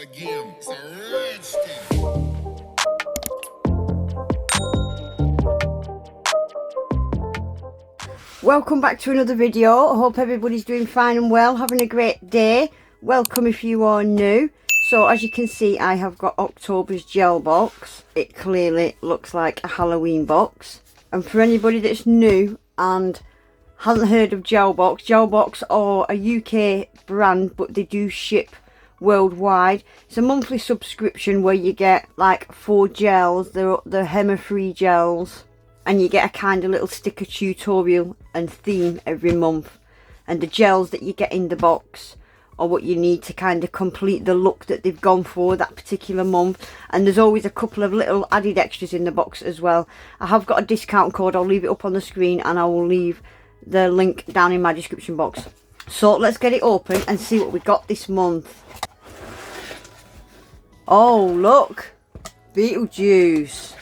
again. It's a rich thing. Welcome back to another video. I hope everybody's doing fine and well, having a great day. Welcome if you are new. So as you can see, I have got October's Gelbox. It clearly looks like a Halloween box. And for anybody that's new and hasn't heard of Gelbox, Gelbox are a UK brand, but they do ship worldwide. It's a monthly subscription where you get like 4 gels, they're Hema-Free gels, and you get a kind of little sticker tutorial and theme every month. And the gels that you get in the box are what you need to kind of complete the look that they've gone for that particular month. And there's always a couple of little added extras in the box as well. I have got a discount code, I'll leave it up on the screen, and I will leave the link down in my description box. So let's get it open and see what we got this month. Oh look, Beetlejuice.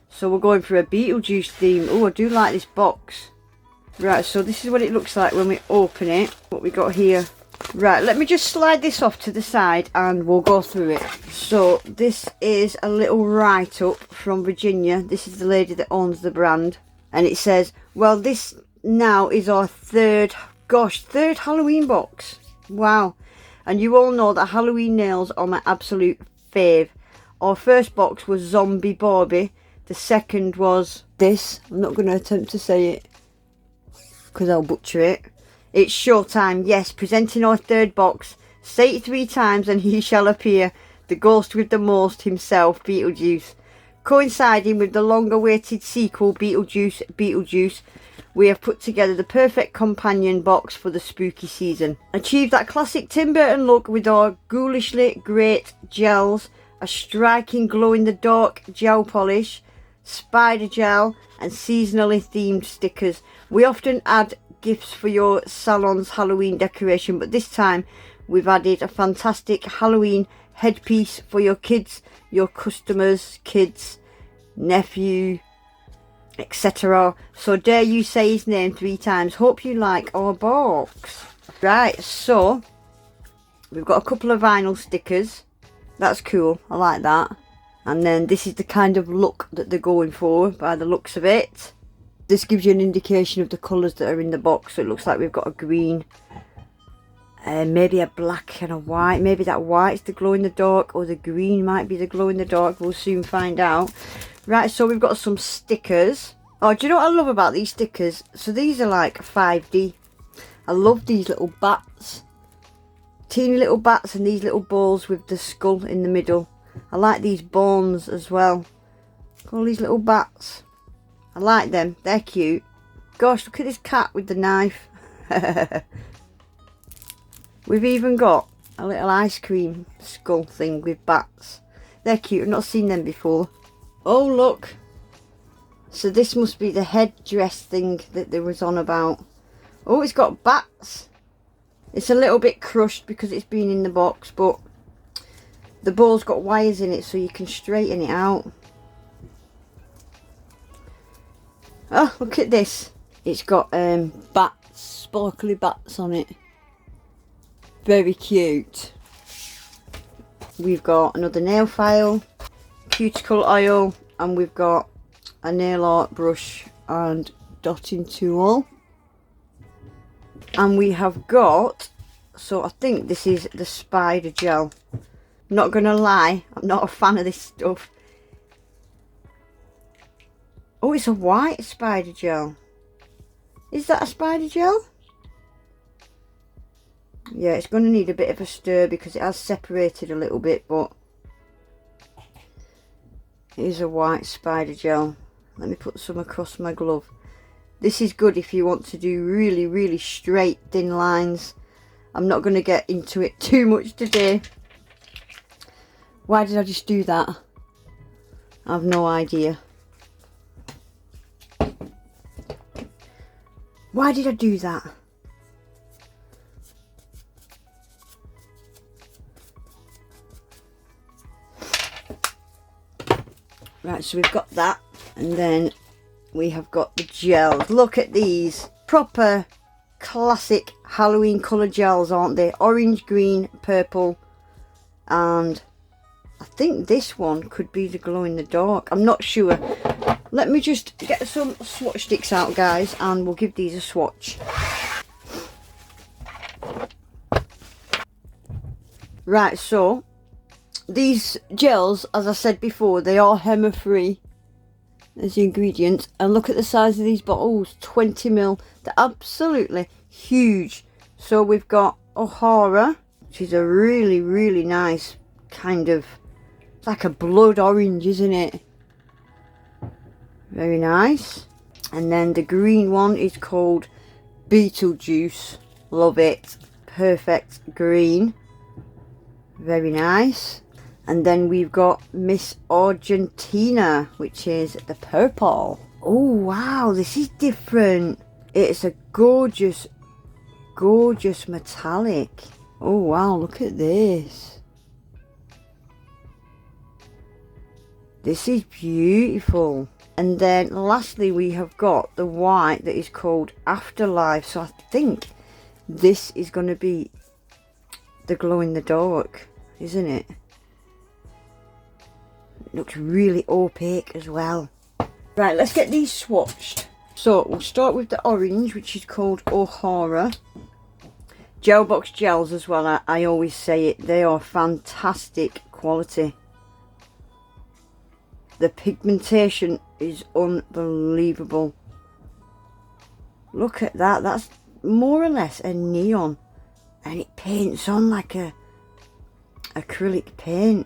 So we're going for a Beetlejuice theme. Oh, I do like this box. Right, so this is what it looks like when we open it. What we got here. Right, let me just slide this off to the side and we'll go through it. So this is a little write-up from Virginia. This is the lady that owns the brand. And it says, well, this now is our third Halloween box. Wow. And you all know that Halloween nails are my absolute fave. Our first box was Zombie Barbie. The second was this. I'm not going to attempt to say it because I'll butcher it. It's Showtime. Yes, presenting our third box. Say it 3 times and he shall appear. The ghost with the most himself, Beetlejuice. Coinciding with the long-awaited sequel, Beetlejuice, we have put together the perfect companion box for the spooky season. Achieve that classic Tim Burton look with our ghoulishly great gels, a striking glow-in-the-dark gel polish, spider gel, and seasonally themed stickers. We often add gifts for your salon's Halloween decoration, but this time we've added a fantastic Halloween headpiece for your kids, your customers, kids, nephew, etc. So dare you say his name 3 times. Hope you like our box. Right, so we've got a couple of vinyl stickers. That's cool, I like that. And then this is the kind of look that they're going for by the looks of it. This gives you an indication of the colours that are in the box. So it looks like we've got a green, maybe a black and a white. Maybe that white's the glow in the dark, or the green might be the glow in the dark. We'll soon find out. Right, so we've got some stickers. Oh, do you know what I love about these stickers? So these are like 5D. I love these little bats. Teeny little bats and these little balls with the skull in the middle. I like these bones as well. All these little bats. I like them. They're cute. Gosh, look at this cat with the knife. We've even got a little ice cream skull thing with bats. They're cute. I've not seen them before. Oh, look. So this must be the headdress thing that there was on about. Oh, it's got bats. It's a little bit crushed because it's been in the box, but the ball's got wires in it so you can straighten it out. Oh, look at this. It's got bats, sparkly bats on it. Very cute. We've got another nail file, cuticle oil, and we've got a nail art brush and dotting tool. And we have got, so I think this is the spider gel. Not gonna lie, I'm not a fan of this stuff. Oh, it's a white spider gel. Is that a spider gel? Yeah, it's going to need a bit of a stir because it has separated a little bit, but it is a white spider gel. Let me put some across my glove. This is good if you want to do really, really straight, thin lines. I'm not going to get into it too much today. Why did I just do that? I have no idea. Why did I do that? Right, so we've got that, and then we have got the gels. Look at these proper classic Halloween colour gels, aren't they? Orange, green, purple, And I think this one could be the glow in the dark. I'm not sure. Let me just get some swatch sticks out, guys, and we'll give these a swatch. Right, so these gels, as I said before, they are Hema-Free. There's the ingredients, and look at the size of these bottles, 20ml. They're absolutely huge. So we've got O'Hara, which is a really, really nice kind of, it's like a blood orange, isn't it? Very nice. And then the green one is called Beetlejuice. Love it. Perfect green. Very nice. And then we've got Miss Argentina, which is the purple. Oh wow, this is different. It's a gorgeous, gorgeous metallic. Oh wow, look at this. This is beautiful. And then lastly we have got the white that is called Afterlife. So I think this is going to be the glow in the dark, isn't it? Looks really opaque as well. Right, let's get these swatched. So we'll start with the orange, which is called O'Hara. Gelbox gels as well, I always say it. They are fantastic quality. The pigmentation is unbelievable. Look at that. That's more or less a neon. And it paints on like a acrylic paint.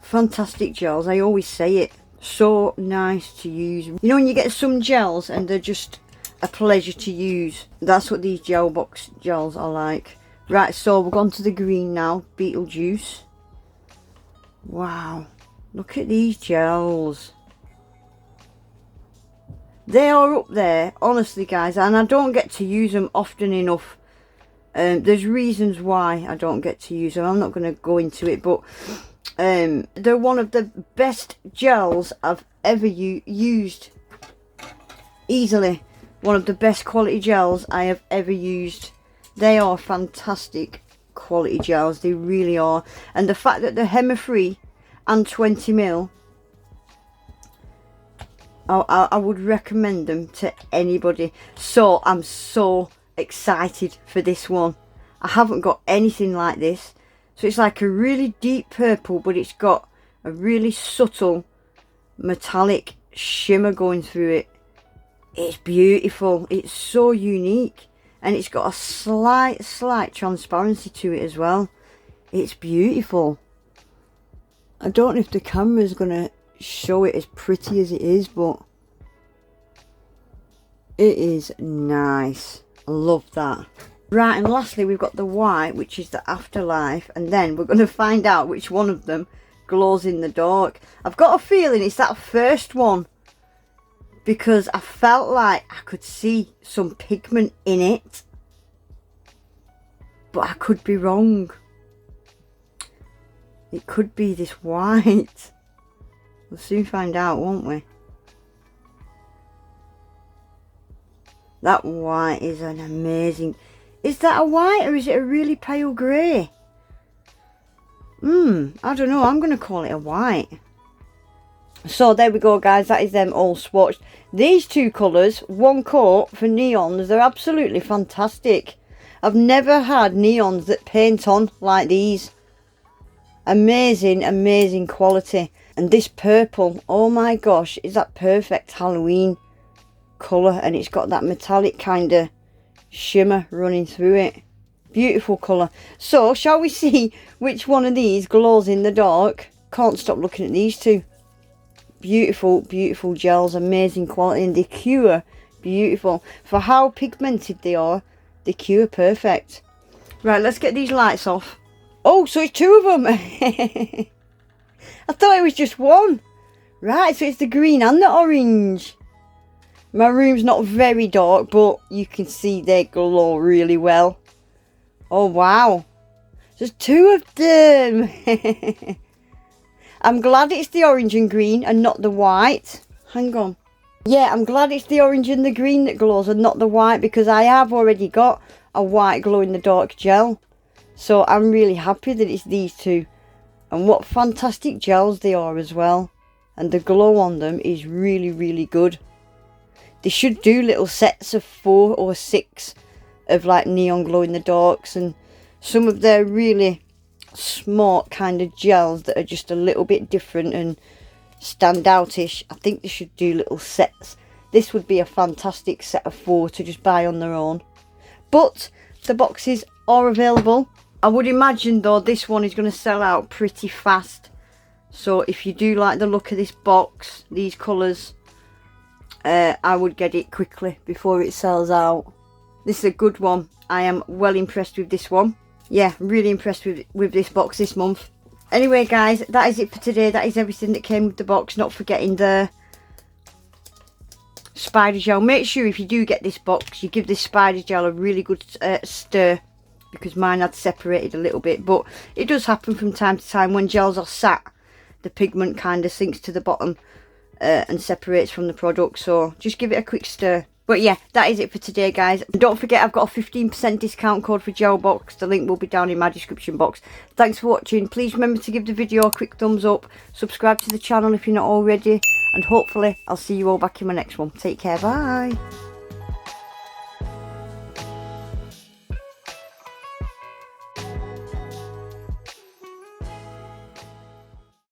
Fantastic gels, I always say it. So nice to use. You know when you get some gels and they're just a pleasure to use? That's what these Gelbox gels are like. Right, so we're on to the green now. Beetlejuice. Wow. Look at these gels. They are up there, honestly guys, and I don't get to use them often enough. There's reasons why I don't get to use them. I'm not going to go into it, but they're one of the best gels I've ever used. Easily one of the best quality gels I have ever used. They are fantastic quality gels, they really are. And the fact that they're Hema-Free and 20ml, I would recommend them to anybody. So I'm so excited for this one. I haven't got anything like this. So it's like a really deep purple, but it's got a really subtle metallic shimmer going through it. It's beautiful. It's so unique. And it's got a slight transparency to it as well. It's beautiful. I don't know if the camera is going to show it as pretty as it is, but it is nice. I love that. Right, and lastly we've got the white, which is the Afterlife, and then we're going to find out which one of them glows in the dark. I've got a feeling it's that first one, because I felt like I could see some pigment in it, but I could be wrong. It could be this white. We'll soon find out, won't we? That white is an amazing... Is that a white or is it a really pale grey? I don't know. I'm going to call it a white. So there we go, guys. That is them all swatched. These two colours, one coat for neons, they're absolutely fantastic. I've never had neons that paint on like these. Amazing, amazing quality. And this purple, oh my gosh, is that perfect Halloween colour. And it's got that metallic kind of shimmer running through it. Beautiful colour. So shall we see which one of these glows in the dark? Can't stop looking at these two. Beautiful, beautiful gels. Amazing quality, and they cure beautiful. For how pigmented they are, they cure perfect. Right, let's get these lights off. Oh, so it's two of them. I thought it was just one. Right, so it's the green and the orange. My room's not very dark, but you can see they glow really well. Oh, wow. There's two of them. I'm glad it's the orange and green and not the white. Hang on. Yeah, I'm glad it's the orange and the green that glows and not the white, because I have already got a white glow in the dark gel. So I'm really happy that it's these two. And what fantastic gels they are as well. And the glow on them is really, really good. They should do little sets of 4 or 6 of like neon glow in the darks, and some of their really smart kind of gels that are just a little bit different and stand outish. I think they should do little sets. This would be a fantastic set of 4 to just buy on their own. But the boxes are available. I would imagine though this one is going to sell out pretty fast. So if you do like the look of this box, these colours, I would get it quickly before it sells out. This is a good one. I am well impressed with this one. Yeah, really impressed with this box this month. Anyway guys, that is it for today. That is everything that came with the box. Not forgetting the spider gel. Make sure if you do get this box, you give this spider gel a really good stir, because mine had separated a little bit. But it does happen from time to time when gels are sat. The pigment kind of sinks to the bottom and separates from the product, so just give it a quick stir. But yeah, that is it for today guys. And don't forget, I've got a 15% discount code for Gelbox. The link will be down in my description box. Thanks for watching. Please remember to give the video a quick thumbs up, subscribe to the channel if you're not already, and hopefully I'll see you all back in my next one. Take care, bye.